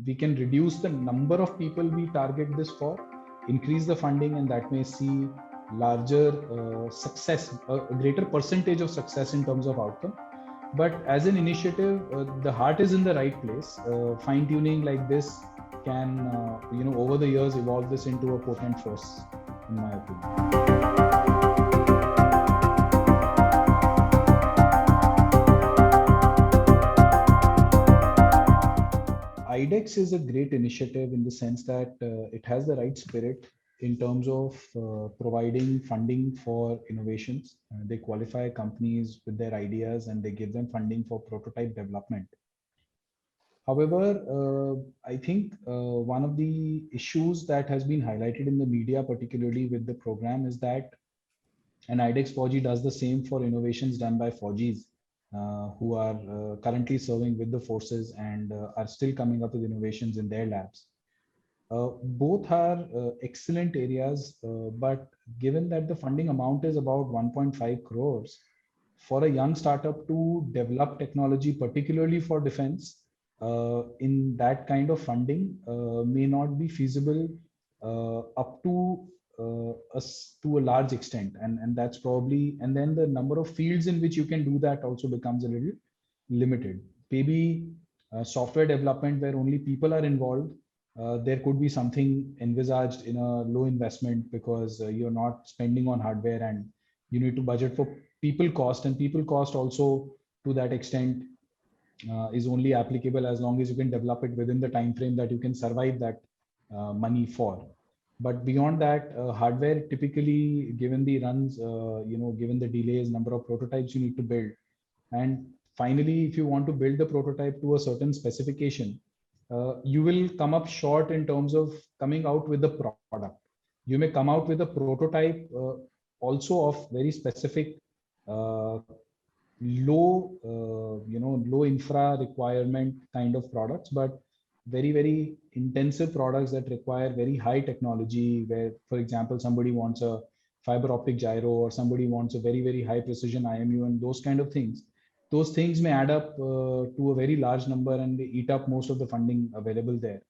we can reduce the number of people we target this for, increase the funding, and that may see larger success, a greater percentage of success in terms of outcome. But as an initiative, the heart is in the right place. Fine tuning like this can, over the years evolve this into a potent force, in my opinion. IDEX is a great initiative in the sense that it has the right spirit in terms of providing funding for innovations. They qualify companies with their ideas and they give them funding for prototype development. However, I think one of the issues that has been highlighted in the media, particularly with the program, is that an IDEX 4G does the same for innovations done by 4Gs who are currently serving with the forces and are still coming up with innovations in their labs. Both are excellent areas, but given that the funding amount is about 1.5 crores, for a young startup to develop technology, particularly for defense, in that kind of funding may not be feasible up to a large extent, and that's probably, and then the number of fields in which you can do that also becomes a little limited. Maybe software development where only people are involved, there could be something envisaged in a low investment because you're not spending on hardware and you need to budget for people cost, and people cost also to that extent is only applicable as long as you can develop it within the time frame that you can survive that money for. But beyond that, hardware typically, given the runs, given the delays, number of prototypes you need to build, and finally, if you want to build the prototype to a certain specification, you will come up short in terms of coming out with the product. You may come out with a prototype also of very specific low infra requirement kind of products, but very intensive products that require very high technology, where, for example, somebody wants a fiber optic gyro or somebody wants a very high precision IMU, and those kind of things. Those things may add up to a very large number and they eat up most of the funding available there.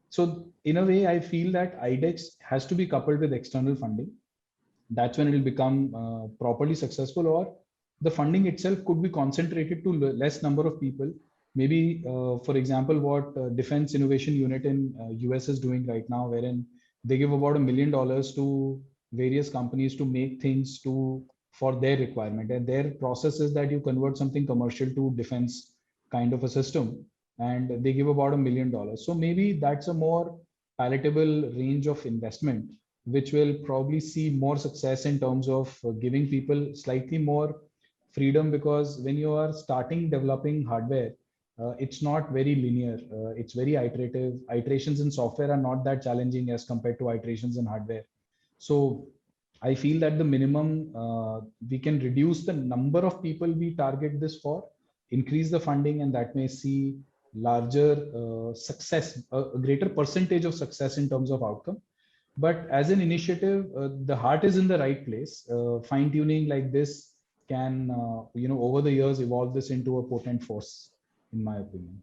So in a way, I feel that IDEX has to be coupled with external funding. That's when it will become properly successful, or the funding itself could be concentrated to less number of people. Maybe, for example, what Defense Innovation Unit in US is doing right now, wherein they give about $1 million to various companies to make things for their requirement. And their process is that you convert something commercial to defense kind of a system, and they give about $1 million. So maybe that's a more palatable range of investment, which will probably see more success in terms of giving people slightly more freedom, because when you are starting developing hardware, it's not very linear. It's very iterative. Iterations in software are not that challenging as compared to iterations in hardware. So I feel that the minimum, we can reduce the number of people we target this for, increase the funding, and that may see larger success, a greater percentage of success in terms of outcome. But as an initiative, the heart is in the right place. Fine tuning like this can, over the years evolve this into a potent force, in my opinion.